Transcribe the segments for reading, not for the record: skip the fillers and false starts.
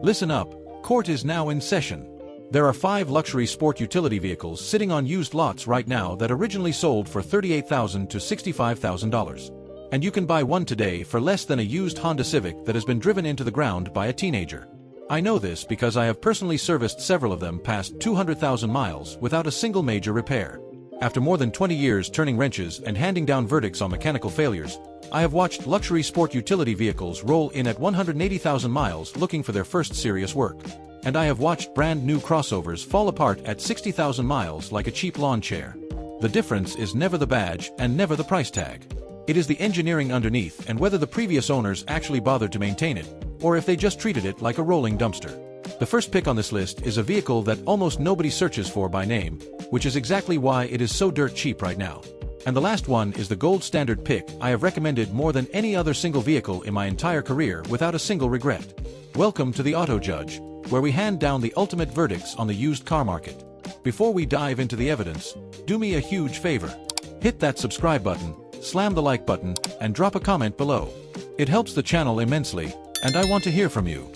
Listen up, court is now in session. There are 5 luxury sport utility vehicles sitting on used lots right now that originally sold for $38,000 to $65,000. And you can buy one today for less than a used Honda Civic that has been driven into the ground by a teenager. I know this because I have personally serviced several of them past 200,000 miles without a single major repair. After more than 20 years turning wrenches and handing down verdicts on mechanical failures, I have watched luxury sport utility vehicles roll in at 180,000 miles looking for their first serious work. And I have watched brand new crossovers fall apart at 60,000 miles like a cheap lawn chair. The difference is never the badge and never the price tag. It is the engineering underneath and whether the previous owners actually bothered to maintain it, or if they just treated it like a rolling dumpster. The first pick on this list is a vehicle that almost nobody searches for by name, which is exactly why it is so dirt cheap right now. And the last one is the gold standard pick I have recommended more than any other single vehicle in my entire career without a single regret. Welcome to the Auto Judge, where we hand down the ultimate verdicts on the used car market. Before we dive into the evidence, do me a huge favor. Hit that subscribe button, slam the like button, and drop a comment below. It helps the channel immensely, and I want to hear from you.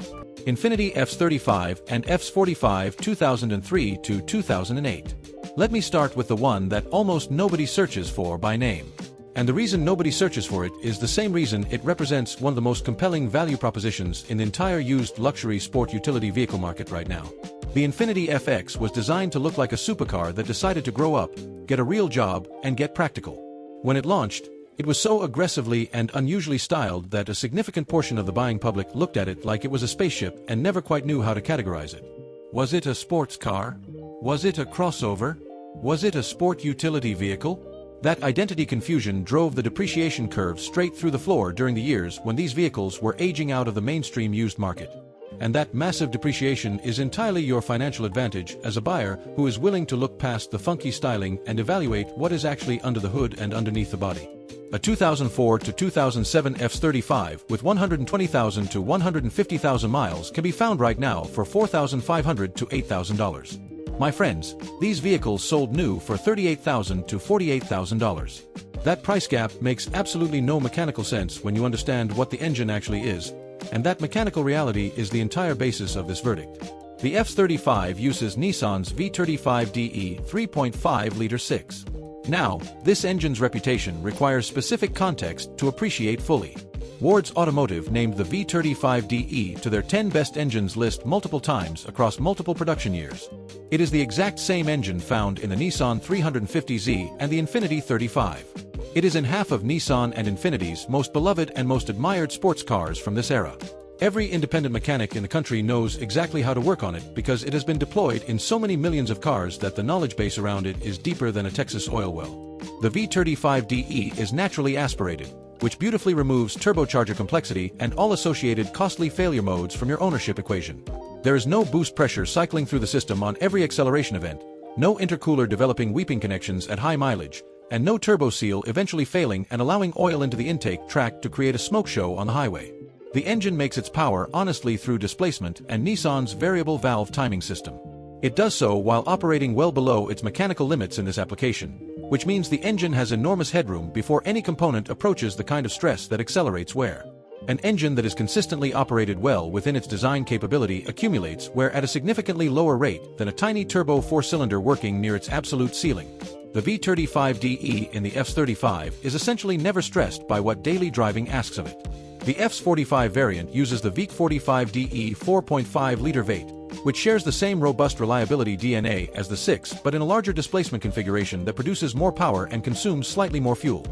Infiniti FX35 and FX45 2003 to 2008. Let me start with the one that almost nobody searches for by name. And the reason nobody searches for it is the same reason it represents one of the most compelling value propositions in the entire used luxury sport utility vehicle market right now. The Infiniti FX was designed to look like a supercar that decided to grow up, get a real job, and get practical. When it launched, it was so aggressively and unusually styled that a significant portion of the buying public looked at it like it was a spaceship and never quite knew how to categorize it. Was it a sports car? Was it a crossover? Was it a sport utility vehicle? That identity confusion drove the depreciation curve straight through the floor during the years when these vehicles were aging out of the mainstream used market. And that massive depreciation is entirely your financial advantage as a buyer who is willing to look past the funky styling and evaluate what is actually under the hood and underneath the body. A 2004 to 2007 FX35 with 120,000 to 150,000 miles can be found right now for $4,500 to $8,000. My friends, these vehicles sold new for $38,000 to $48,000. That price gap makes absolutely no mechanical sense when you understand what the engine actually is, and that mechanical reality is the entire basis of this verdict. The FX35 uses Nissan's V35DE 3.5-liter 6. Now, this engine's reputation requires specific context to appreciate fully. Ward's Automotive named the V35DE to their 10 best engines list multiple times across multiple production years. It is the exact same engine found in the Nissan 350Z and the Infiniti 35. It is in half of Nissan and Infiniti's most beloved and most admired sports cars from this era. Every independent mechanic in the country knows exactly how to work on it because it has been deployed in so many millions of cars that the knowledge base around it is deeper than a Texas oil well. The V35DE is naturally aspirated, which beautifully removes turbocharger complexity and all associated costly failure modes from your ownership equation. There is no boost pressure cycling through the system on every acceleration event, no intercooler developing weeping connections at high mileage, and no turbo seal eventually failing and allowing oil into the intake tract to create a smoke show on the highway. The engine makes its power honestly through displacement and Nissan's variable valve timing system. It does so while operating well below its mechanical limits in this application, which means the engine has enormous headroom before any component approaches the kind of stress that accelerates wear. An engine that is consistently operated well within its design capability accumulates wear at a significantly lower rate than a tiny turbo 4-cylinder working near its absolute ceiling. The V35DE in the FX35 is essentially never stressed by what daily driving asks of it. The FX45 variant uses the V45DE 4.5-liter V8, which shares the same robust reliability DNA as the 6 but in a larger displacement configuration that produces more power and consumes slightly more fuel.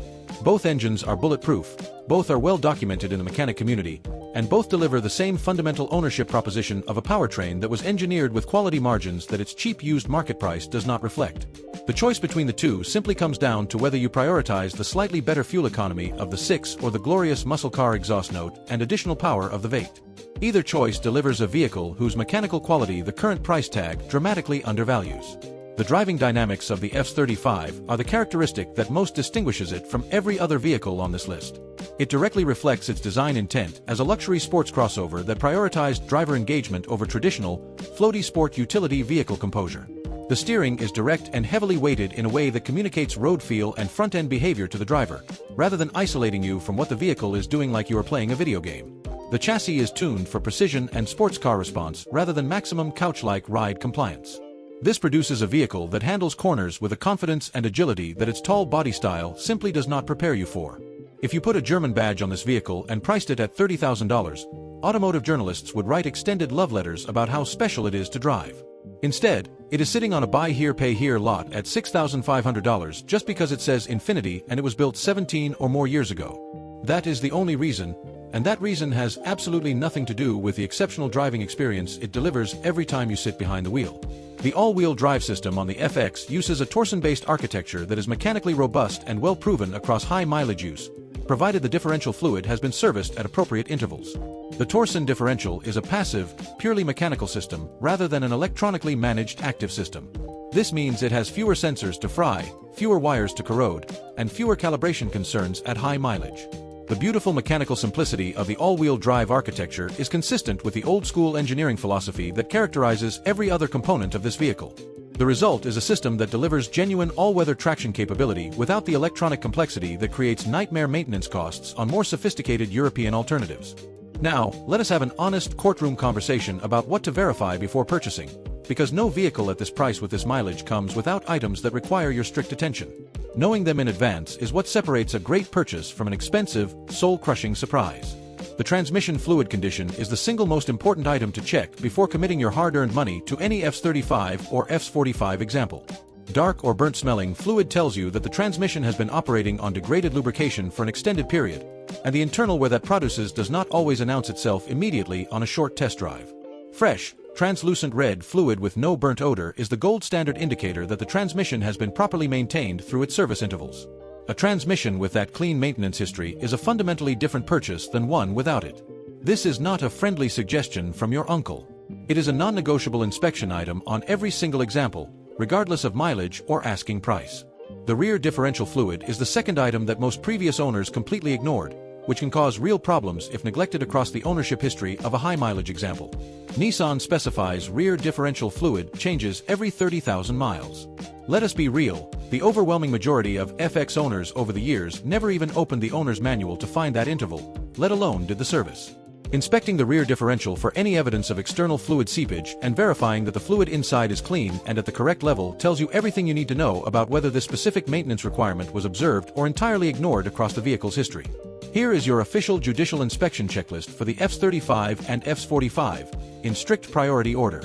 Both engines are bulletproof, both are well documented in the mechanic community, and both deliver the same fundamental ownership proposition of a powertrain that was engineered with quality margins that its cheap used market price does not reflect. The choice between the two simply comes down to whether you prioritize the slightly better fuel economy of the 6 or the glorious muscle car exhaust note and additional power of the V8. Either choice delivers a vehicle whose mechanical quality the current price tag dramatically undervalues. The driving dynamics of the FX35 are the characteristic that most distinguishes it from every other vehicle on this list. It directly reflects its design intent as a luxury sports crossover that prioritized driver engagement over traditional, floaty sport utility vehicle composure. The steering is direct and heavily weighted in a way that communicates road feel and front-end behavior to the driver, rather than isolating you from what the vehicle is doing like you are playing a video game. The chassis is tuned for precision and sports car response rather than maximum couch-like ride compliance. This produces a vehicle that handles corners with a confidence and agility that its tall body style simply does not prepare you for. If you put a German badge on this vehicle and priced it at $30,000, automotive journalists would write extended love letters about how special it is to drive. Instead, it is sitting on a buy here pay here lot at $6,500 just because it says Infiniti and it was built 17 or more years ago. That is the only reason, and that reason has absolutely nothing to do with the exceptional driving experience it delivers every time you sit behind the wheel. The all-wheel drive system on the FX uses a torsion-based architecture that is mechanically robust and well-proven across high mileage use, provided the differential fluid has been serviced at appropriate intervals. The torsion differential is a passive, purely mechanical system rather than an electronically managed active system. This means it has fewer sensors to fry, fewer wires to corrode, and fewer calibration concerns at high mileage. The beautiful mechanical simplicity of the all-wheel drive architecture is consistent with the old-school engineering philosophy that characterizes every other component of this vehicle. The result is a system that delivers genuine all-weather traction capability without the electronic complexity that creates nightmare maintenance costs on more sophisticated European alternatives. Now, let us have an honest courtroom conversation about what to verify before purchasing, because no vehicle at this price with this mileage comes without items that require your strict attention. Knowing them in advance is what separates a great purchase from an expensive, soul-crushing surprise. The transmission fluid condition is the single most important item to check before committing your hard-earned money to any FX35 or FX45 example. Dark or burnt-smelling fluid tells you that the transmission has been operating on degraded lubrication for an extended period, and the internal wear that produces does not always announce itself immediately on a short test drive. Fresh, translucent red fluid with no burnt odor is the gold standard indicator that the transmission has been properly maintained through its service intervals. A transmission with that clean maintenance history is a fundamentally different purchase than one without it. This is not a friendly suggestion from your uncle. It is a non-negotiable inspection item on every single example, regardless of mileage or asking price. The rear differential fluid is the second item that most previous owners completely ignored, which can cause real problems if neglected across the ownership history of a high-mileage example. Nissan specifies rear differential fluid changes every 30,000 miles. Let us be real, the overwhelming majority of FX owners over the years never even opened the owner's manual to find that interval, let alone did the service. Inspecting the rear differential for any evidence of external fluid seepage and verifying that the fluid inside is clean and at the correct level tells you everything you need to know about whether this specific maintenance requirement was observed or entirely ignored across the vehicle's history. Here is your official judicial inspection checklist for the FX35 and FX45, in strict priority order.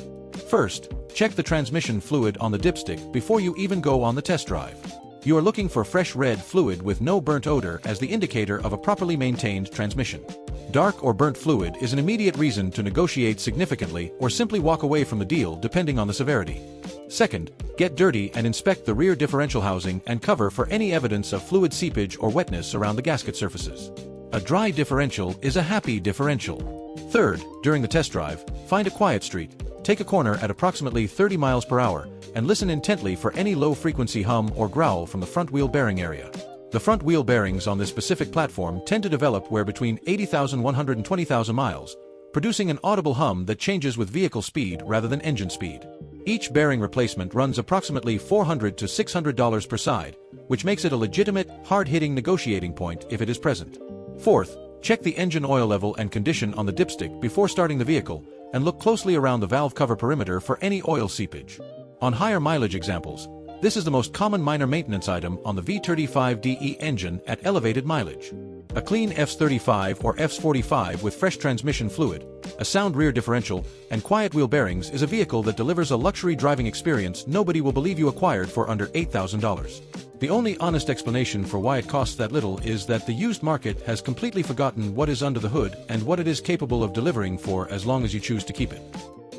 First, check the transmission fluid on the dipstick before you even go on the test drive. You are looking for fresh red fluid with no burnt odor as the indicator of a properly maintained transmission. Dark or burnt fluid is an immediate reason to negotiate significantly or simply walk away from the deal depending on the severity. Second, get dirty and inspect the rear differential housing and cover for any evidence of fluid seepage or wetness around the gasket surfaces. A dry differential is a happy differential. Third, during the test drive, find a quiet street, take a corner at approximately 30 miles per hour, and listen intently for any low-frequency hum or growl from the front wheel bearing area. The front wheel bearings on this specific platform tend to develop where between 80,000 and 120,000 miles, producing an audible hum that changes with vehicle speed rather than engine speed. Each bearing replacement runs approximately $400 to $600 per side, which makes it a legitimate, hard-hitting negotiating point if it is present. Fourth, check the engine oil level and condition on the dipstick before starting the vehicle, and look closely around the valve cover perimeter for any oil seepage. On higher mileage examples, this is the most common minor maintenance item on the V35DE engine at elevated mileage. A clean FX35 or FX45 with fresh transmission fluid, a sound rear differential, and quiet wheel bearings is a vehicle that delivers a luxury driving experience nobody will believe you acquired for under $8,000. The only honest explanation for why it costs that little is that the used market has completely forgotten what is under the hood and what it is capable of delivering for as long as you choose to keep it.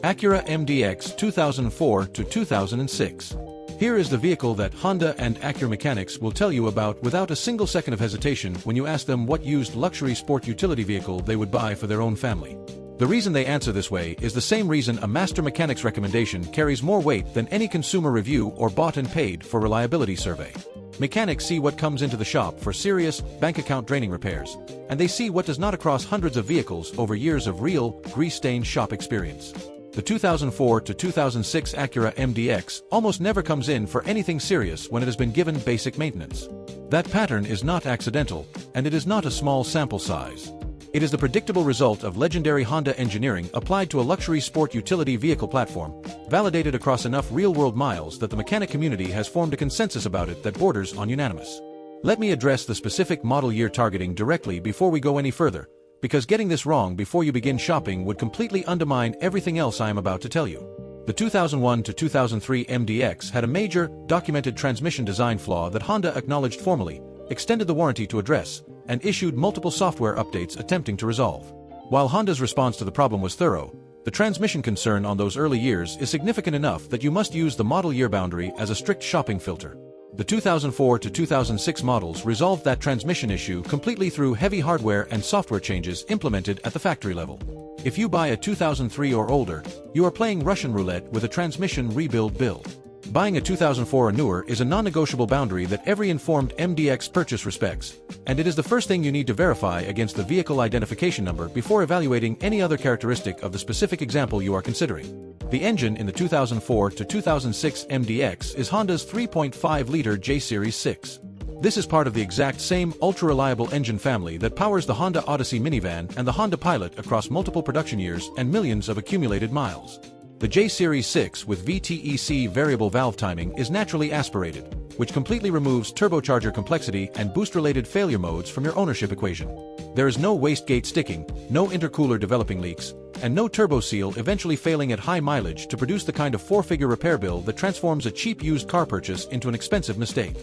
Acura MDX 2004 to 2006. Here is the vehicle that Honda and Acura mechanics will tell you about without a single second of hesitation when you ask them what used luxury sport utility vehicle they would buy for their own family. The reason they answer this way is the same reason a master mechanic's recommendation carries more weight than any consumer review or bought and paid for reliability survey. Mechanics see what comes into the shop for serious, bank account draining repairs, and they see what does not across hundreds of vehicles over years of real, grease-stained shop experience. The 2004 to 2006 Acura MDX almost never comes in for anything serious when it has been given basic maintenance. That pattern is not accidental, and it is not a small sample size. It is the predictable result of legendary Honda engineering applied to a luxury sport utility vehicle platform, validated across enough real-world miles that the mechanic community has formed a consensus about it that borders on unanimous. Let me address the specific model year targeting directly before we go any further, because getting this wrong before you begin shopping would completely undermine everything else I am about to tell you. The 2001 to 2003 MDX had a major, documented transmission design flaw that Honda acknowledged formally, extended the warranty to address, and issued multiple software updates attempting to resolve. While Honda's response to the problem was thorough, the transmission concern on those early years is significant enough that you must use the model year boundary as a strict shopping filter. The 2004 to 2006 models resolved that transmission issue completely through heavy hardware and software changes implemented at the factory level. If you buy a 2003 or older, you are playing Russian roulette with a transmission rebuild build. Buying a 2004 or newer is a non-negotiable boundary that every informed MDX purchase respects, and it is the first thing you need to verify against the vehicle identification number before evaluating any other characteristic of the specific example you are considering. The engine in the 2004 to 2006 MDX is Honda's 3.5-liter J-Series 6. This is part of the exact same ultra-reliable engine family that powers the Honda Odyssey minivan and the Honda Pilot across multiple production years and millions of accumulated miles. The J-Series 6 with VTEC variable valve timing is naturally aspirated, which completely removes turbocharger complexity and boost-related failure modes from your ownership equation. There is no wastegate sticking, no intercooler developing leaks, and no turbo seal eventually failing at high mileage to produce the kind of four-figure repair bill that transforms a cheap used car purchase into an expensive mistake.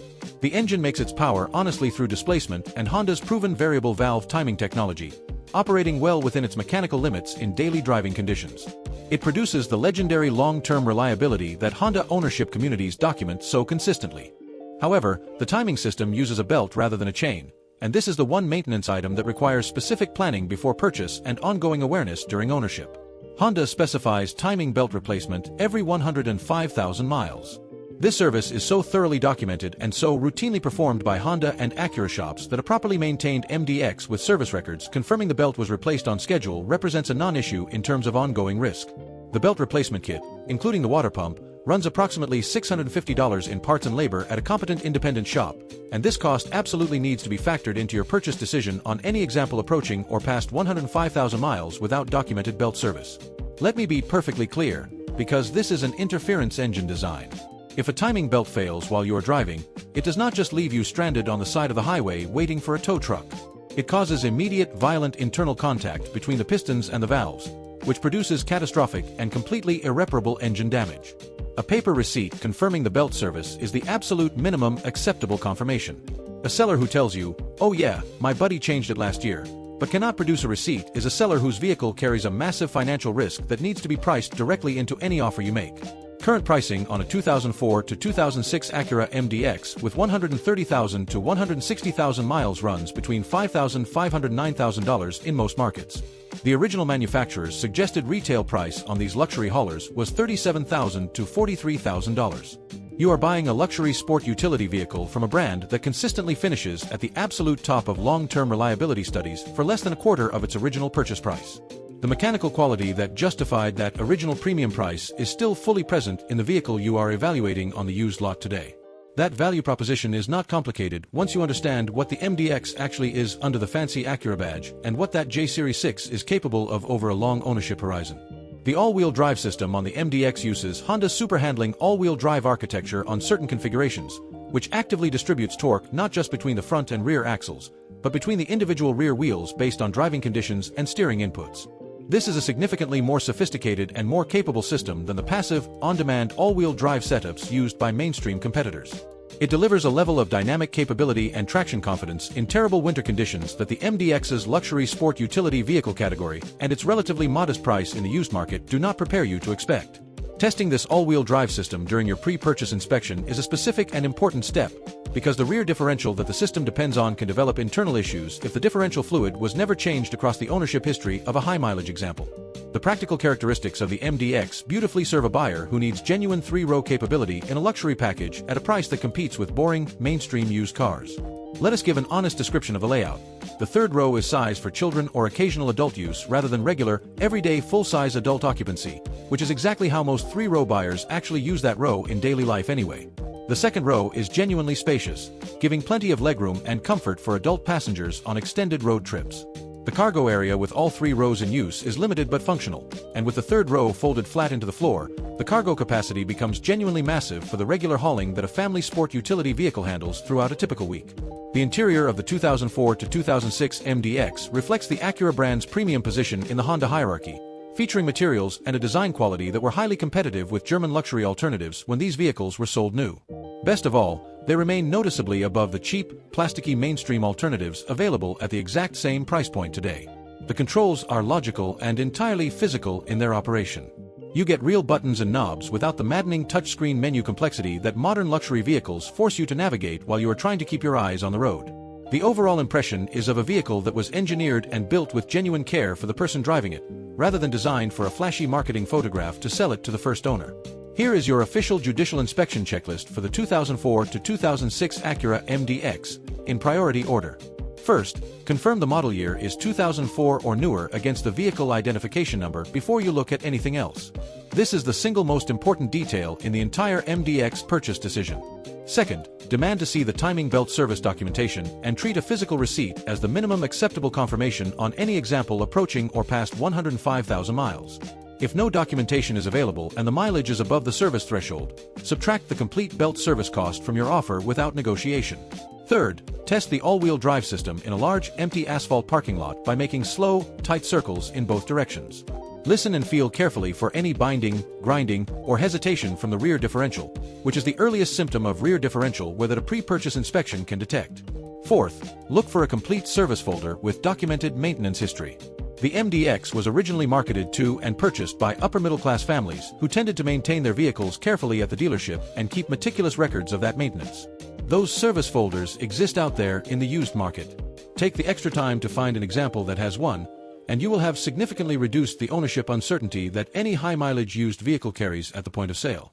The engine makes its power honestly through displacement and Honda's proven variable valve timing technology, operating well within its mechanical limits in daily driving conditions. It produces the legendary long-term reliability that Honda ownership communities document so consistently. However, the timing system uses a belt rather than a chain, and this is the one maintenance item that requires specific planning before purchase and ongoing awareness during ownership. Honda specifies timing belt replacement every 105,000 miles. This service is so thoroughly documented and so routinely performed by Honda and Acura shops that a properly maintained MDX with service records confirming the belt was replaced on schedule represents a non-issue in terms of ongoing risk. The belt replacement kit, including the water pump, runs approximately $650 in parts and labor at a competent independent shop, and this cost absolutely needs to be factored into your purchase decision on any example approaching or past 105,000 miles without documented belt service. Let me be perfectly clear, because this is an interference engine design. If a timing belt fails while you are driving, it does not just leave you stranded on the side of the highway waiting for a tow truck. It causes immediate, violent internal contact between the pistons and the valves, which produces catastrophic and completely irreparable engine damage. A paper receipt confirming the belt service is the absolute minimum acceptable confirmation. A seller who tells you, "Oh yeah, my buddy changed it last year," but cannot produce a receipt is a seller whose vehicle carries a massive financial risk that needs to be priced directly into any offer you make. Current pricing on a 2004 to 2006 Acura MDX with 130,000 to 160,000 miles runs between $5,500 to $9,000 in most markets. The original manufacturer's suggested retail price on these luxury haulers was $37,000 to $43,000. You are buying a luxury sport utility vehicle from a brand that consistently finishes at the absolute top of long-term reliability studies for less than a quarter of its original purchase price. The mechanical quality that justified that original premium price is still fully present in the vehicle you are evaluating on the used lot today. That value proposition is not complicated once you understand what the MDX actually is under the fancy Acura badge and what that J-Series 6 is capable of over a long ownership horizon. The all-wheel drive system on the MDX uses Honda's super-handling all-wheel drive architecture on certain configurations, which actively distributes torque not just between the front and rear axles, but between the individual rear wheels based on driving conditions and steering inputs. This is a significantly more sophisticated and more capable system than the passive, on-demand all-wheel drive setups used by mainstream competitors. It delivers a level of dynamic capability and traction confidence in terrible winter conditions that the MDX's luxury sport utility vehicle category and its relatively modest price in the used market do not prepare you to expect. Testing this all-wheel drive system during your pre-purchase inspection is a specific and important step, because the rear differential that the system depends on can develop internal issues if the differential fluid was never changed across the ownership history of a high-mileage example. The practical characteristics of the MDX beautifully serve a buyer who needs genuine three-row capability in a luxury package at a price that competes with boring, mainstream used cars. Let us give an honest description of the layout. The third row is sized for children or occasional adult use rather than regular, everyday full-size adult occupancy, which is exactly how most three-row buyers actually use that row in daily life anyway. The second row is genuinely spacious, giving plenty of legroom and comfort for adult passengers on extended road trips. The cargo area with all 3 rows in use is limited but functional, and with the 3rd row folded flat into the floor, the cargo capacity becomes genuinely massive for the regular hauling that a family sport utility vehicle handles throughout a typical week. The interior of the 2004 to 2006 MDX reflects the Acura brand's premium position in the Honda hierarchy, featuring materials and a design quality that were highly competitive with German luxury alternatives when these vehicles were sold new. Best of all, they remain noticeably above the cheap, plasticky mainstream alternatives available at the exact same price point today. The controls are logical and entirely physical in their operation. You get real buttons and knobs without the maddening touchscreen menu complexity that modern luxury vehicles force you to navigate while you are trying to keep your eyes on the road. The overall impression is of a vehicle that was engineered and built with genuine care for the person driving it, rather than designed for a flashy marketing photograph to sell it to the first owner. Here is your official judicial inspection checklist for the 2004 to 2006 Acura MDX, in priority order. First, confirm the model year is 2004 or newer against the vehicle identification number before you look at anything else. This is the single most important detail in the entire MDX purchase decision. Second, demand to see the timing belt service documentation and treat a physical receipt as the minimum acceptable confirmation on any example approaching or past 105,000 miles. If no documentation is available and the mileage is above the service threshold, subtract the complete belt service cost from your offer without negotiation. Third, test the all-wheel drive system in a large, empty asphalt parking lot by making slow, tight circles in both directions. Listen and feel carefully for any binding, grinding, or hesitation from the rear differential, which is the earliest symptom of rear differential wear that a pre-purchase inspection can detect. Fourth, look for a complete service folder with documented maintenance history. The MDX was originally marketed to and purchased by upper-middle-class families who tended to maintain their vehicles carefully at the dealership and keep meticulous records of that maintenance. Those service folders exist out there in the used market. Take the extra time to find an example that has one, and you will have significantly reduced the ownership uncertainty that any high-mileage used vehicle carries at the point of sale.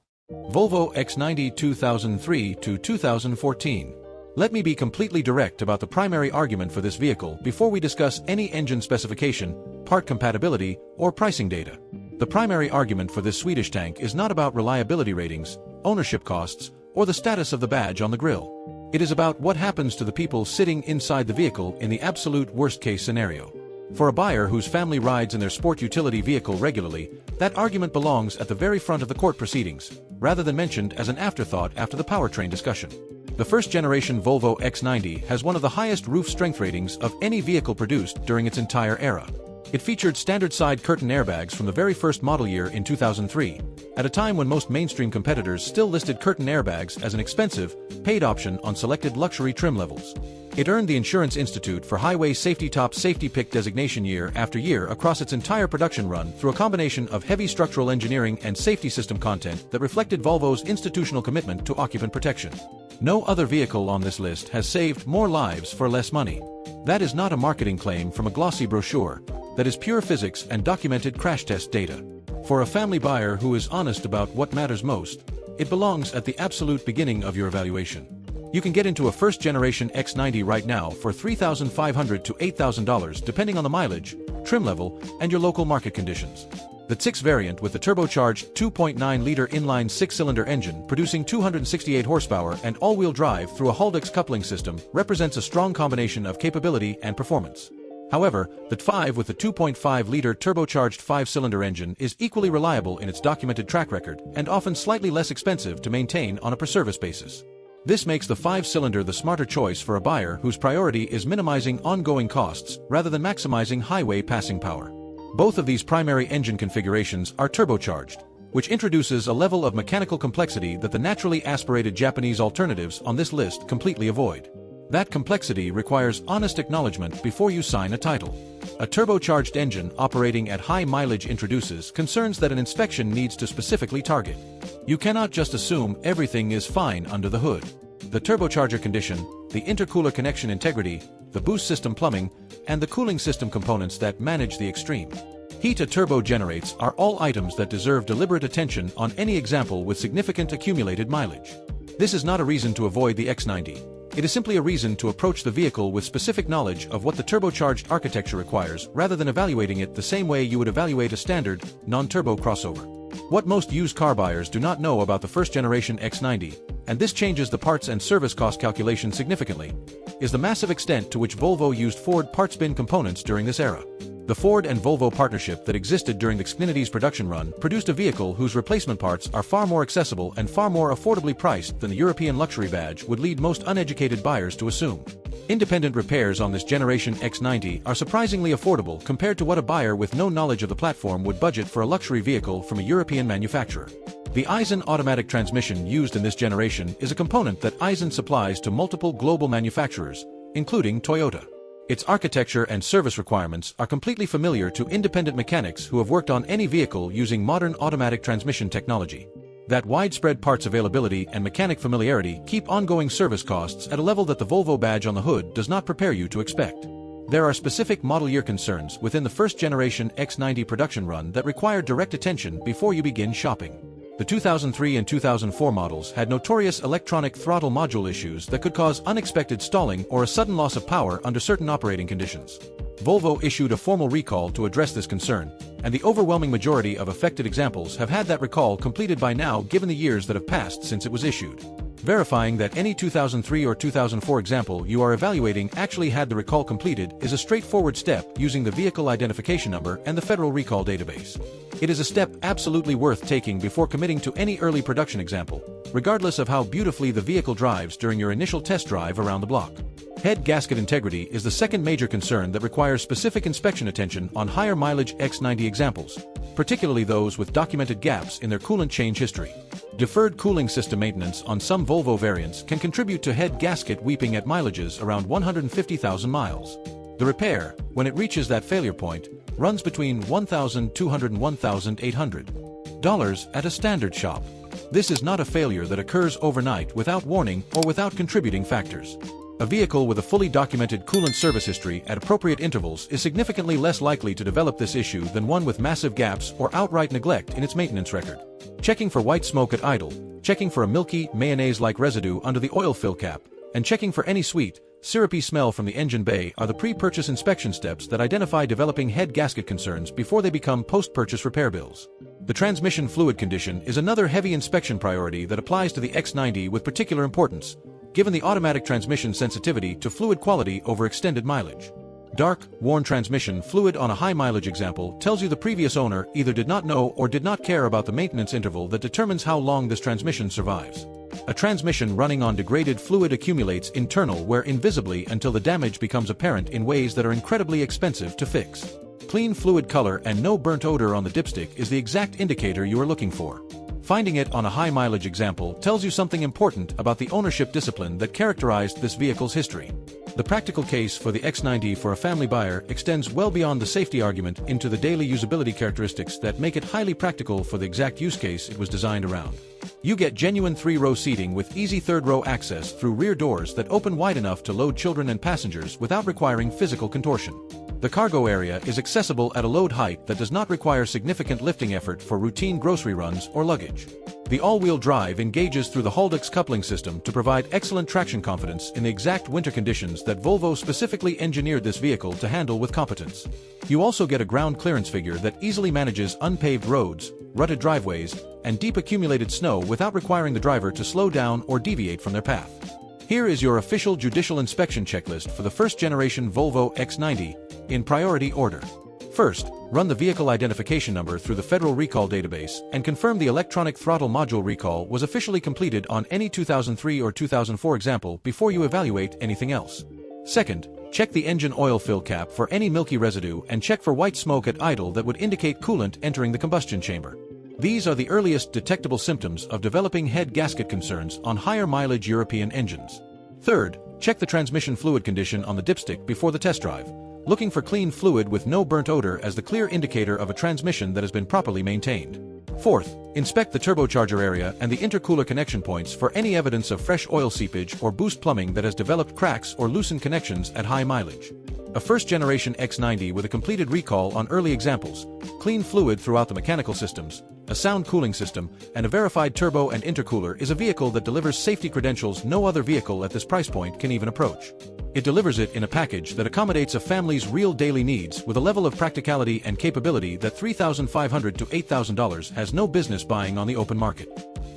Volvo XC90 2003 to 2014. Let me be completely direct about the primary argument for this vehicle before we discuss any engine specification, part compatibility, or pricing data. The primary argument for this Swedish tank is not about reliability ratings, ownership costs, or the status of the badge on the grille. It is about what happens to the people sitting inside the vehicle in the absolute worst-case scenario. For a buyer whose family rides in their sport utility vehicle regularly, that argument belongs at the very front of the court proceedings, rather than mentioned as an afterthought after the powertrain discussion. The first-generation Volvo XC90 has one of the highest roof strength ratings of any vehicle produced during its entire era. It featured standard side curtain airbags from the very first model year in 2003, at a time when most mainstream competitors still listed curtain airbags as an expensive, paid option on selected luxury trim levels. It earned the Insurance Institute for Highway Safety Top Safety Pick designation year after year across its entire production run through a combination of heavy structural engineering and safety system content that reflected Volvo's institutional commitment to occupant protection. No other vehicle on this list has saved more lives for less money. That is not a marketing claim from a glossy brochure. That is pure physics and documented crash test data. For a family buyer who is honest about what matters most, it belongs at the absolute beginning of your evaluation. You can get into a first-generation X90 right now for $3,500 to $8,000 depending on the mileage, trim level, and your local market conditions. The T6 variant with the turbocharged 2.9-liter inline six-cylinder engine producing 268 horsepower and all-wheel drive through a Haldex coupling system represents a strong combination of capability and performance. However, the T5 with the 2.5-liter turbocharged 5-cylinder engine is equally reliable in its documented track record and often slightly less expensive to maintain on a per-service basis. This makes the 5-cylinder the smarter choice for a buyer whose priority is minimizing ongoing costs rather than maximizing highway passing power. Both of these primary engine configurations are turbocharged, which introduces a level of mechanical complexity that the naturally aspirated Japanese alternatives on this list completely avoid. That complexity requires honest acknowledgement before you sign a title. A turbocharged engine operating at high mileage introduces concerns that an inspection needs to specifically target. You cannot just assume everything is fine under the hood. The turbocharger condition, the intercooler connection integrity, the boost system plumbing, and the cooling system components that manage the extreme heat a turbo generates are all items that deserve deliberate attention on any example with significant accumulated mileage. This is not a reason to avoid the X90. It is simply a reason to approach the vehicle with specific knowledge of what the turbocharged architecture requires rather than evaluating it the same way you would evaluate a standard, non-turbo crossover. What most used car buyers do not know about the first-generation X90, and this changes the parts and service cost calculation significantly, is the massive extent to which Volvo used Ford parts bin components during this era. The Ford and Volvo partnership that existed during the XC90's production run produced a vehicle whose replacement parts are far more accessible and far more affordably priced than the European luxury badge would lead most uneducated buyers to assume. Independent repairs on this generation XC90 are surprisingly affordable compared to what a buyer with no knowledge of the platform would budget for a luxury vehicle from a European manufacturer. The Aisin automatic transmission used in this generation is a component that Aisin supplies to multiple global manufacturers, including Toyota. Its architecture and service requirements are completely familiar to independent mechanics who have worked on any vehicle using modern automatic transmission technology. That widespread parts availability and mechanic familiarity keep ongoing service costs at a level that the Volvo badge on the hood does not prepare you to expect. There are specific model year concerns within the first generation XC90 production run that require direct attention before you begin shopping. The 2003 and 2004 models had notorious electronic throttle module issues that could cause unexpected stalling or a sudden loss of power under certain operating conditions. Volvo issued a formal recall to address this concern, and the overwhelming majority of affected examples have had that recall completed by now given the years that have passed since it was issued. Verifying that any 2003 or 2004 example you are evaluating actually had the recall completed is a straightforward step using the vehicle identification number and the Federal Recall Database. It is a step absolutely worth taking before committing to any early production example, regardless of how beautifully the vehicle drives during your initial test drive around the block. Head gasket integrity is the second major concern that requires specific inspection attention on higher mileage XC90 examples, particularly those with documented gaps in their coolant change history. Deferred cooling system maintenance on some Volvo variants can contribute to head gasket weeping at mileages around 150,000 miles. The repair, when it reaches that failure point, runs between $1,200 and $1,800 at a standard shop. This is not a failure that occurs overnight without warning or without contributing factors. A vehicle with a fully documented coolant service history at appropriate intervals is significantly less likely to develop this issue than one with massive gaps or outright neglect in its maintenance record. Checking for white smoke at idle, checking for a milky, mayonnaise-like residue under the oil fill cap, and checking for any sweet, syrupy smell from the engine bay are the pre-purchase inspection steps that identify developing head gasket concerns before they become post-purchase repair bills. The transmission fluid condition is another heavy inspection priority that applies to the XC90 with particular importance, given the automatic transmission sensitivity to fluid quality over extended mileage. Dark, worn transmission fluid on a high mileage example tells you the previous owner either did not know or did not care about the maintenance interval that determines how long this transmission survives. A transmission running on degraded fluid accumulates internal wear invisibly until the damage becomes apparent in ways that are incredibly expensive to fix. Clean fluid color and no burnt odor on the dipstick is the exact indicator you are looking for. Finding it on a high mileage example tells you something important about the ownership discipline that characterized this vehicle's history. The practical case for the XC90 for a family buyer extends well beyond the safety argument into the daily usability characteristics that make it highly practical for the exact use case it was designed around. You get genuine 3-row seating with easy third-row access through rear doors that open wide enough to load children and passengers without requiring physical contortion. The cargo area is accessible at a load height that does not require significant lifting effort for routine grocery runs or luggage. The all-wheel drive engages through the Haldex coupling system to provide excellent traction confidence in the exact winter conditions that Volvo specifically engineered this vehicle to handle with competence. You also get a ground clearance figure that easily manages unpaved roads, rutted driveways, and deep accumulated snow without requiring the driver to slow down or deviate from their path. Here is your official judicial inspection checklist for the first-generation Volvo XC90, in priority order. First, run the vehicle identification number through the Federal Recall Database and confirm the electronic throttle module recall was officially completed on any 2003 or 2004 example before you evaluate anything else. Second, check the engine oil fill cap for any milky residue and check for white smoke at idle that would indicate coolant entering the combustion chamber. These are the earliest detectable symptoms of developing head gasket concerns on higher mileage European engines. Third, check the transmission fluid condition on the dipstick before the test drive, looking for clean fluid with no burnt odor as the clear indicator of a transmission that has been properly maintained. Fourth, inspect the turbocharger area and the intercooler connection points for any evidence of fresh oil seepage or boost plumbing that has developed cracks or loosened connections at high mileage. A first-generation XC90 with a completed recall on early examples, clean fluid throughout the mechanical systems, a sound cooling system, and a verified turbo and intercooler is a vehicle that delivers safety credentials no other vehicle at this price point can even approach. It delivers it in a package that accommodates a family's real daily needs with a level of practicality and capability that $3,500 to $8,000 has no business buying on the open market.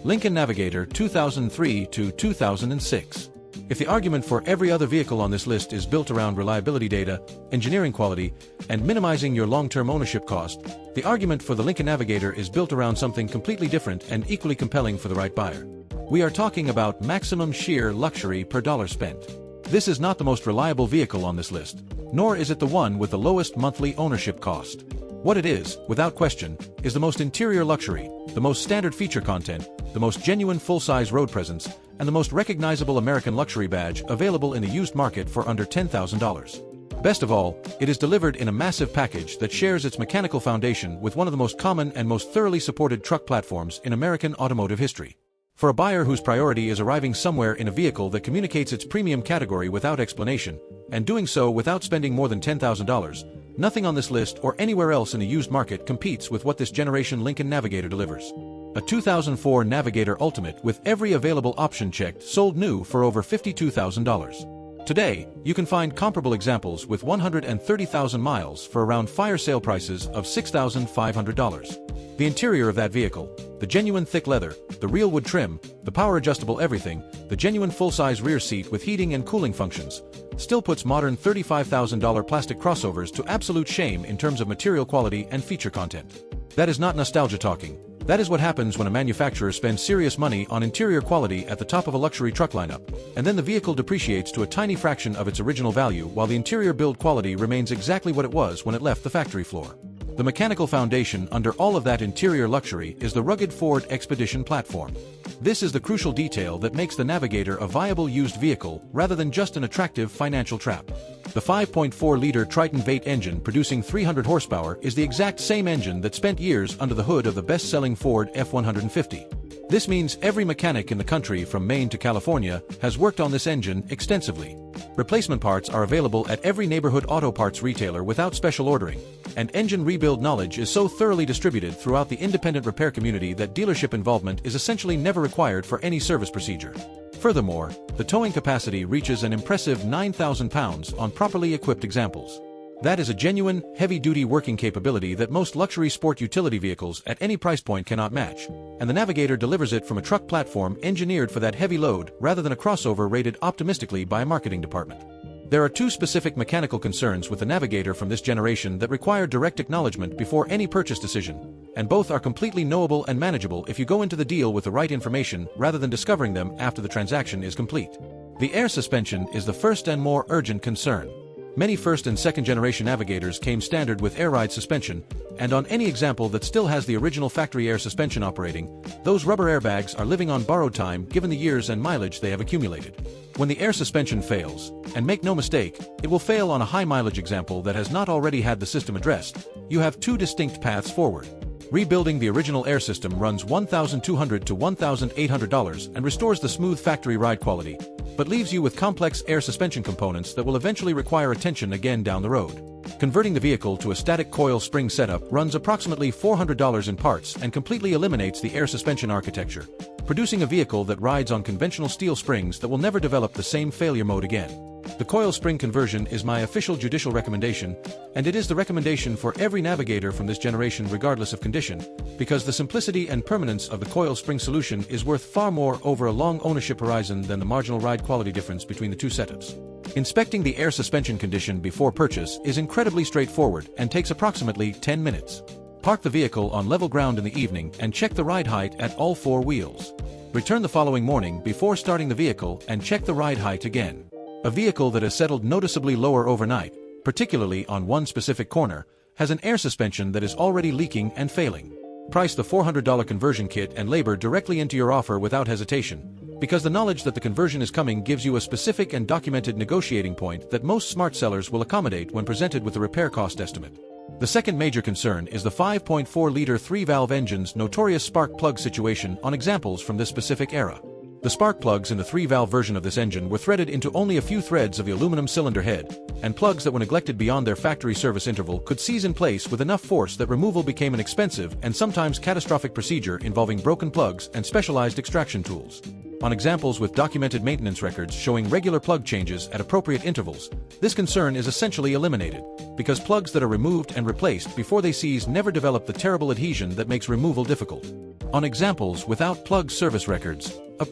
Lincoln Navigator 2003 to 2006. If the argument for every other vehicle on this list is built around reliability data, engineering quality, and minimizing your long-term ownership cost, the argument for the Lincoln Navigator is built around something completely different and equally compelling for the right buyer. We are talking about maximum sheer luxury per dollar spent. This is not the most reliable vehicle on this list, nor is it the one with the lowest monthly ownership cost. What it is, without question, is the most interior luxury, the most standard feature content, the most genuine full-size road presence, and the most recognizable American luxury badge available in the used market for under $10,000. Best of all, it is delivered in a massive package that shares its mechanical foundation with one of the most common and most thoroughly supported truck platforms in American automotive history. For a buyer whose priority is arriving somewhere in a vehicle that communicates its premium category without explanation, and doing so without spending more than $10,000, nothing on this list or anywhere else in the used market competes with what this generation Lincoln Navigator delivers. A 2004 Navigator Ultimate with every available option checked sold new for over $52,000. Today, you can find comparable examples with 130,000 miles for around fire sale prices of $6,500. The interior of that vehicle, the genuine thick leather, the real wood trim, the power adjustable everything, the genuine full-size rear seat with heating and cooling functions, still puts modern $35,000 plastic crossovers to absolute shame in terms of material quality and feature content. That is not nostalgia talking. That is what happens when a manufacturer spends serious money on interior quality at the top of a luxury truck lineup, and then the vehicle depreciates to a tiny fraction of its original value while the interior build quality remains exactly what it was when it left the factory floor. The mechanical foundation under all of that interior luxury is the rugged Ford Expedition platform. This is the crucial detail that makes the Navigator a viable used vehicle rather than just an attractive financial trap. The 5.4-liter Triton V8 engine producing 300 horsepower is the exact same engine that spent years under the hood of the best-selling Ford F-150. This means every mechanic in the country from Maine to California has worked on this engine extensively. Replacement parts are available at every neighborhood auto parts retailer without special ordering, and engine rebuild knowledge is so thoroughly distributed throughout the independent repair community that dealership involvement is essentially never required for any service procedure. Furthermore, the towing capacity reaches an impressive 9,000 pounds on properly equipped examples. That is a genuine, heavy-duty working capability that most luxury sport utility vehicles at any price point cannot match, and the Navigator delivers it from a truck platform engineered for that heavy load rather than a crossover rated optimistically by a marketing department. There are two specific mechanical concerns with the Navigator from this generation that require direct acknowledgement before any purchase decision, and both are completely knowable and manageable if you go into the deal with the right information rather than discovering them after the transaction is complete. The air suspension is the first and more urgent concern. Many first and second generation Navigators came standard with air ride suspension, and on any example that still has the original factory air suspension operating, those rubber airbags are living on borrowed time given the years and mileage they have accumulated. When the air suspension fails, and make no mistake, it will fail on a high mileage example that has not already had the system addressed, you have two distinct paths forward. Rebuilding the original air system runs $1,200 to $1,800 and restores the smooth factory ride quality, but leaves you with complex air suspension components that will eventually require attention again down the road. Converting the vehicle to a static coil spring setup runs approximately $400 in parts and completely eliminates the air suspension architecture, producing a vehicle that rides on conventional steel springs that will never develop the same failure mode again. The coil spring conversion is my official judicial recommendation, and it is the recommendation for every Navigator from this generation regardless of condition, because the simplicity and permanence of the coil spring solution is worth far more over a long ownership horizon than the marginal ride quality difference between the two setups. Inspecting the air suspension condition before purchase is incredibly straightforward and takes approximately 10 minutes. Park the vehicle on level ground in the evening and check the ride height at all four wheels. Return the following morning before starting the vehicle and check the ride height again. A vehicle that has settled noticeably lower overnight, particularly on one specific corner, has an air suspension that is already leaking and failing. Price the $400 conversion kit and labor directly into your offer without hesitation, because the knowledge that the conversion is coming gives you a specific and documented negotiating point that most smart sellers will accommodate when presented with a repair cost estimate. The second major concern is the 5.4-liter 3-valve engine's notorious spark plug situation on examples from this specific era. The spark plugs in the 3-valve version of this engine were threaded into only a few threads of the aluminum cylinder head, and plugs that were neglected beyond their factory service interval could seize in place with enough force that removal became an expensive and sometimes catastrophic procedure involving broken plugs and specialized extraction tools. On examples with documented maintenance records showing regular plug changes at appropriate intervals, this concern is essentially eliminated, because plugs that are removed and replaced before they seize never develop the terrible adhesion that makes removal difficult. On examples without plug service records, a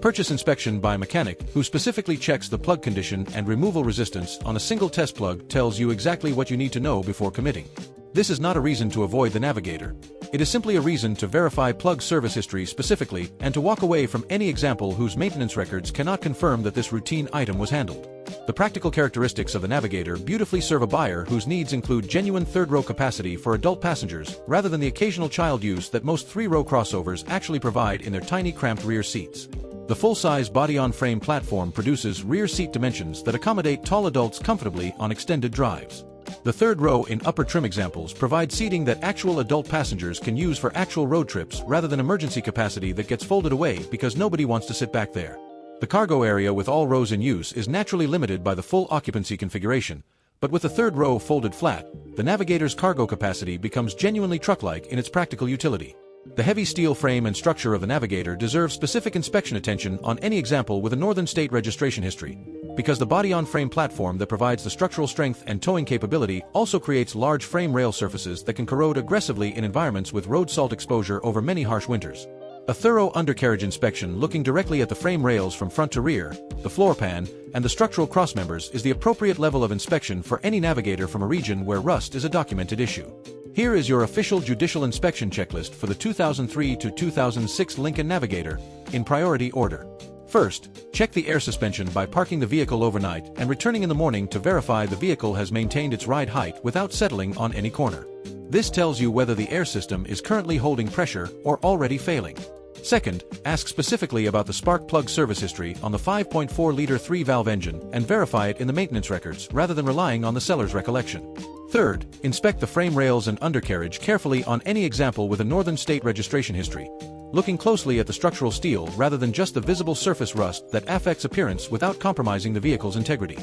Purchase inspection by a mechanic who specifically checks the plug condition and removal resistance on a single test plug tells you exactly what you need to know before committing. This is not a reason to avoid the Navigator. It is simply a reason to verify plug service history specifically and to walk away from any example whose maintenance records cannot confirm that this routine item was handled. The practical characteristics of the Navigator beautifully serve a buyer whose needs include genuine third-row capacity for adult passengers rather than the occasional child use that most three-row crossovers actually provide in their tiny cramped rear seats. The full-size body-on-frame platform produces rear seat dimensions that accommodate tall adults comfortably on extended drives. The third row in upper trim examples provide seating that actual adult passengers can use for actual road trips rather than emergency capacity that gets folded away because nobody wants to sit back there. The cargo area with all rows in use is naturally limited by the full occupancy configuration, but with the third row folded flat, the Navigator's cargo capacity becomes genuinely truck-like in its practical utility. The heavy steel frame and structure of the Navigator deserve specific inspection attention on any example with a northern state registration history, because the body-on-frame platform that provides the structural strength and towing capability also creates large frame rail surfaces that can corrode aggressively in environments with road salt exposure over many harsh winters. A thorough undercarriage inspection looking directly at the frame rails from front to rear, the floor pan, and the structural crossmembers is the appropriate level of inspection for any Navigator from a region where rust is a documented issue. Here is your official judicial inspection checklist for the 2003 to 2006 Lincoln Navigator, in priority order. First, check the air suspension by parking the vehicle overnight and returning in the morning to verify the vehicle has maintained its ride height without settling on any corner. This tells you whether the air system is currently holding pressure or already failing. Second, ask specifically about the spark plug service history on the 5.4-liter 3-valve engine and verify it in the maintenance records rather than relying on the seller's recollection. Third, inspect the frame rails and undercarriage carefully on any example with a northern state registration history, looking closely at the structural steel rather than just the visible surface rust that affects appearance without compromising the vehicle's integrity.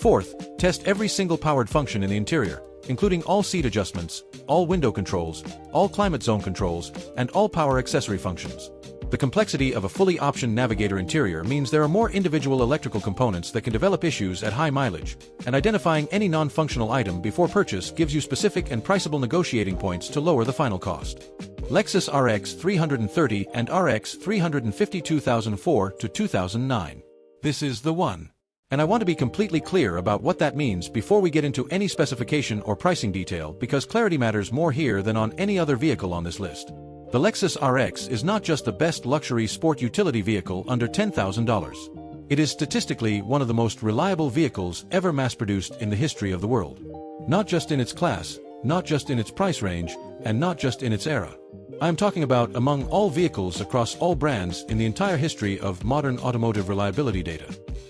Fourth, test every single powered function in the interior, including all seat adjustments, all window controls, all climate zone controls, and all power accessory functions. The complexity of a fully optioned Navigator interior means there are more individual electrical components that can develop issues at high mileage, and identifying any non-functional item before purchase gives you specific and priceable negotiating points to lower the final cost. Lexus RX 330 and RX 350 2004 to 2009. This is the one. And I want to be completely clear about what that means before we get into any specification or pricing detail because clarity matters more here than on any other vehicle on this list. The Lexus RX is not just the best luxury sport utility vehicle under $10,000. It is statistically one of the most reliable vehicles ever mass-produced in the history of the world. Not just in its class, not just in its price range, and not just in its era. I am talking about among all vehicles across all brands in the entire history of modern automotive reliability data.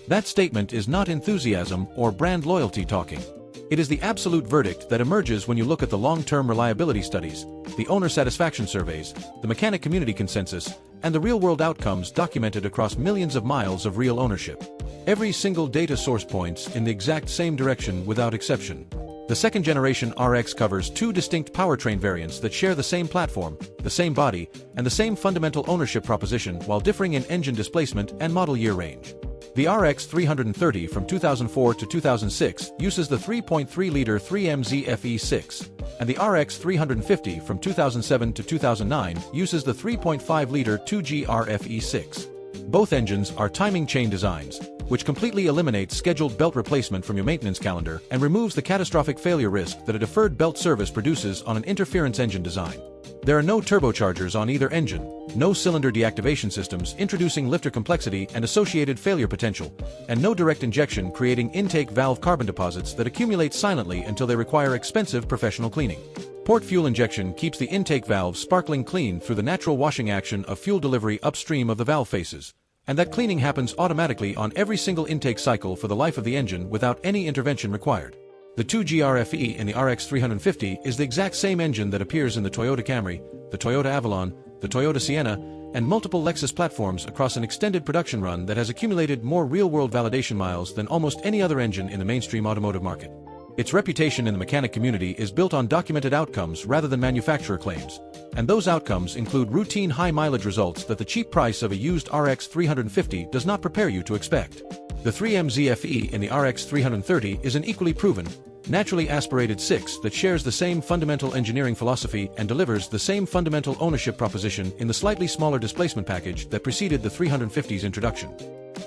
That statement is not enthusiasm or brand loyalty talking. It is the absolute verdict that emerges when you look at the long-term reliability studies, the owner satisfaction surveys, the mechanic community consensus, and the real-world outcomes documented across millions of miles of real ownership. Every single data source points in the exact same direction without exception. The second-generation RX covers two distinct powertrain variants that share the same platform, the same body, and the same fundamental ownership proposition while differing in engine displacement and model year range. The RX 330 from 2004 to 2006 uses the 3.3-liter 3MZ FE6, and the RX 350 from 2007 to 2009 uses the 3.5-liter 2GR FE6. Both engines are timing chain designs, which completely eliminates scheduled belt replacement from your maintenance calendar and removes the catastrophic failure risk that a deferred belt service produces on an interference engine design. There are no turbochargers on either engine, no cylinder deactivation systems introducing lifter complexity and associated failure potential, and no direct injection creating intake valve carbon deposits that accumulate silently until they require expensive professional cleaning. Port fuel injection keeps the intake valve sparkling clean through the natural washing action of fuel delivery upstream of the valve faces, and that cleaning happens automatically on every single intake cycle for the life of the engine without any intervention required. The 2GR-FE in the RX 350 is the exact same engine that appears in the Toyota Camry, the Toyota Avalon, the Toyota Sienna, and multiple Lexus platforms across an extended production run that has accumulated more real-world validation miles than almost any other engine in the mainstream automotive market. Its reputation in the mechanic community is built on documented outcomes rather than manufacturer claims, and those outcomes include routine high-mileage results that the cheap price of a used RX 350 does not prepare you to expect. The 3MZ FE in the RX 330 is an equally proven, Naturally aspirated 6 that shares the same fundamental engineering philosophy and delivers the same fundamental ownership proposition in the slightly smaller displacement package that preceded the 350's introduction.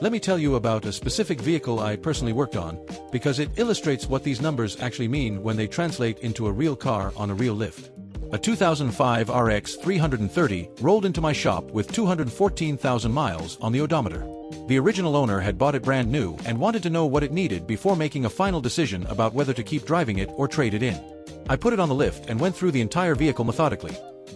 Let me tell you about a specific vehicle I personally worked on, because it illustrates what these numbers actually mean when they translate into a real car on a real lift. A 2005 RX 330 rolled into my shop with 214,000 miles on the odometer. The original owner had bought it brand new and wanted to know what it needed before making a final decision about whether to keep driving it or trade it in. I put it on the lift and went through the entire vehicle methodically.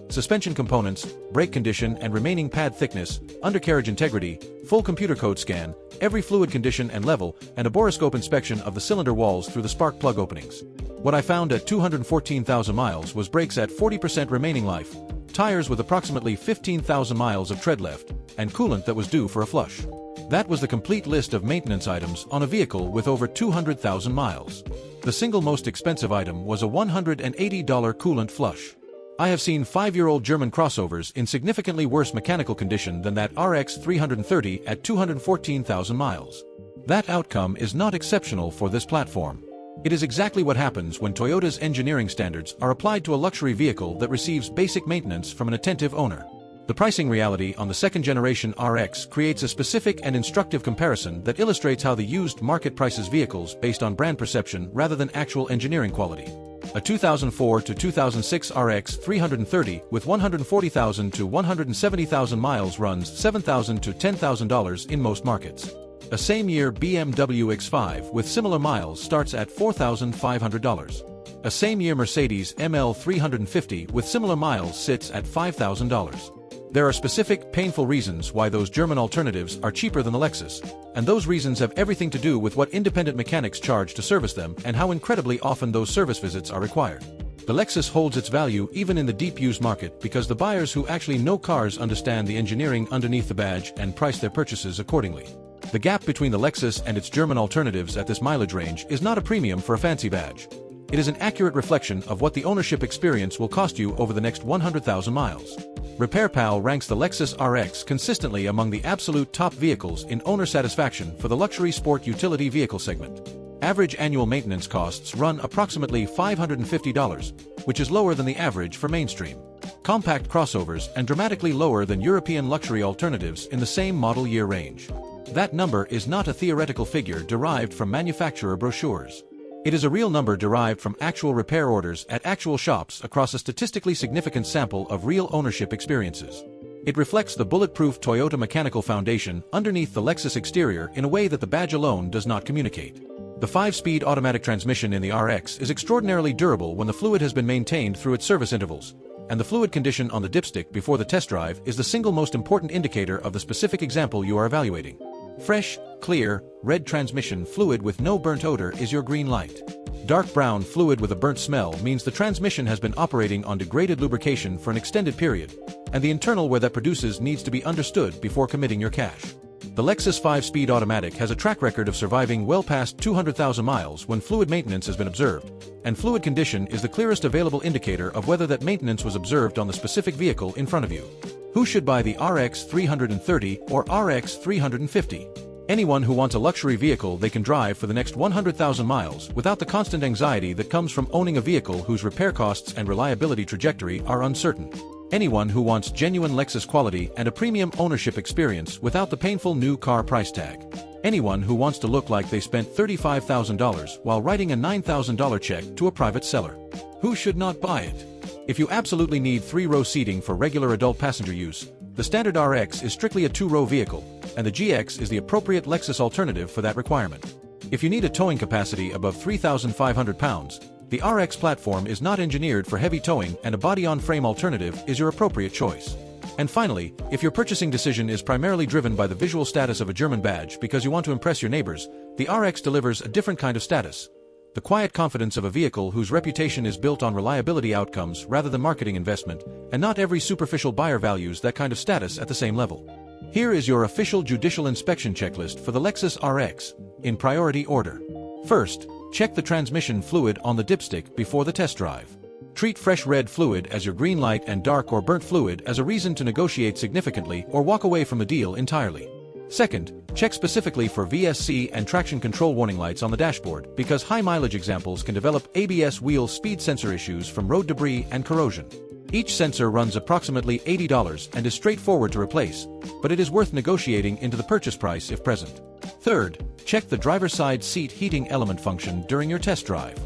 Suspension components, brake condition and remaining pad thickness, undercarriage integrity, full computer code scan, every fluid condition and level, and a borescope inspection of the cylinder walls through the spark plug openings. What I found at 214,000 miles was brakes at 40% remaining life, tires with approximately 15,000 miles of tread left, and coolant that was due for a flush. That was the complete list of maintenance items on a vehicle with over 200,000 miles. The single most expensive item was a $180 coolant flush. I have seen 5-year-old German crossovers in significantly worse mechanical condition than that RX 330 at 214,000 miles. That outcome is not exceptional for this platform. It is exactly what happens when Toyota's engineering standards are applied to a luxury vehicle that receives basic maintenance from an attentive owner. The pricing reality on the second-generation RX creates a specific and instructive comparison that illustrates how the used market prices vehicles based on brand perception rather than actual engineering quality. A 2004 to 2006 RX 330 with 140,000 to 170,000 miles runs $7,000 to $10,000 in most markets. A same-year BMW X5 with similar miles starts at $4,500. A same-year Mercedes ML 350 with similar miles sits at $5,000. There are specific, painful reasons why those German alternatives are cheaper than the Lexus, and those reasons have everything to do with what independent mechanics charge to service them and how incredibly often those service visits are required. The Lexus holds its value even in the deep used market because the buyers who actually know cars understand the engineering underneath the badge and price their purchases accordingly. The gap between the Lexus and its German alternatives at this mileage range is not a premium for a fancy badge. It is an accurate reflection of what the ownership experience will cost you over the next 100,000 miles. RepairPal ranks the Lexus RX consistently among the absolute top vehicles in owner satisfaction for the luxury sport utility vehicle segment. Average annual maintenance costs run approximately $550, which is lower than the average for mainstream compact crossovers and dramatically lower than European luxury alternatives in the same model year range. That number is not a theoretical figure derived from manufacturer brochures. It is a real number derived from actual repair orders at actual shops across a statistically significant sample of real ownership experiences. It reflects the bulletproof Toyota mechanical foundation underneath the Lexus exterior in a way that the badge alone does not communicate. The 5-speed automatic transmission in the RX is extraordinarily durable when the fluid has been maintained through its service intervals, and the fluid condition on the dipstick before the test drive is the single most important indicator of the specific example you are evaluating. Fresh, clear, red transmission fluid with no burnt odor is your green light. Dark brown fluid with a burnt smell means the transmission has been operating on degraded lubrication for an extended period, and the internal wear that produces needs to be understood before committing your cash. The Lexus 5-speed automatic has a track record of surviving well past 200,000 miles when fluid maintenance has been observed, and fluid condition is the clearest available indicator of whether that maintenance was observed on the specific vehicle in front of you. Who should buy the RX 330 or RX 350? Anyone who wants a luxury vehicle they can drive for the next 100,000 miles without the constant anxiety that comes from owning a vehicle whose repair costs and reliability trajectory are uncertain. Anyone who wants genuine Lexus quality and a premium ownership experience without the painful new car price tag. Anyone who wants to look like they spent $35,000 while writing a $9,000 check to a private seller. Who should not buy it? If you absolutely need 3-row seating for regular adult passenger use, the standard RX is strictly a 2-row vehicle, and the GX is the appropriate Lexus alternative for that requirement. If you need a towing capacity above 3,500 pounds, the RX platform is not engineered for heavy towing and a body-on-frame alternative is your appropriate choice. And finally, if your purchasing decision is primarily driven by the visual status of a German badge because you want to impress your neighbors, the RX delivers a different kind of status. The quiet confidence of a vehicle whose reputation is built on reliability outcomes rather than marketing investment, and not every superficial buyer values that kind of status at the same level. Here is your official judicial inspection checklist for the Lexus RX, in priority order. First, check the transmission fluid on the dipstick before the test drive. Treat fresh red fluid as your green light and dark or burnt fluid as a reason to negotiate significantly or walk away from a deal entirely. Second, check specifically for VSC and traction control warning lights on the dashboard, because high-mileage examples can develop ABS wheel speed sensor issues from road debris and corrosion. Each sensor runs approximately $80 and is straightforward to replace, but it is worth negotiating into the purchase price if present. Third, check the driver's side seat heating element function during your test drive.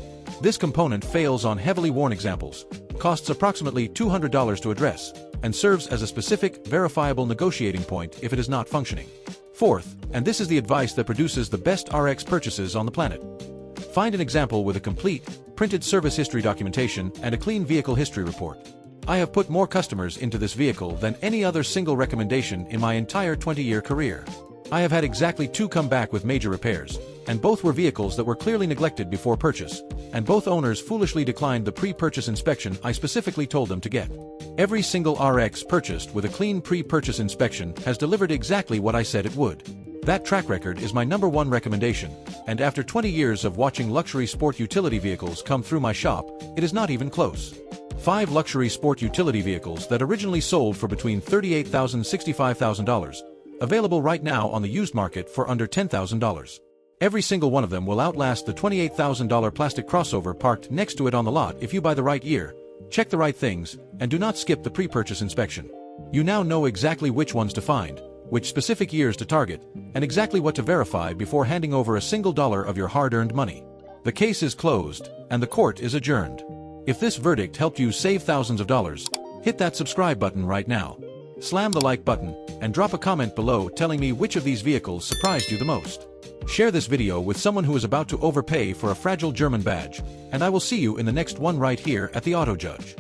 This component fails on heavily worn examples, costs approximately $200 to address, and serves as a specific, verifiable negotiating point if it is not functioning. Fourth, and this is the advice that produces the best RX purchases on the planet. Find an example with a complete, printed service history documentation and a clean vehicle history report. I have put more customers into this vehicle than any other single recommendation in my entire 20-year career. I have had exactly 2 come back with major repairs, and both were vehicles that were clearly neglected before purchase, and both owners foolishly declined the pre-purchase inspection I specifically told them to get. Every single RX purchased with a clean pre-purchase inspection has delivered exactly what I said it would. That track record is my #1 recommendation, and after 20 years of watching luxury sport utility vehicles come through my shop, it is not even close. 5 luxury sport utility vehicles that originally sold for between $38,000 and $65,000, available right now on the used market for under $10,000. Every single one of them will outlast the $28,000 plastic crossover parked next to it on the lot if you buy the right year, check the right things, and do not skip the pre-purchase inspection. You now know exactly which ones to find, which specific years to target, and exactly what to verify before handing over a single dollar of your hard-earned money. The case is closed, and the court is adjourned. If this verdict helped you save thousands of dollars, hit that subscribe button right now. Slam the like button, and drop a comment below telling me which of these vehicles surprised you the most. Share this video with someone who is about to overpay for a fragile German badge, and I will see you in the next one right here at the Auto Judge.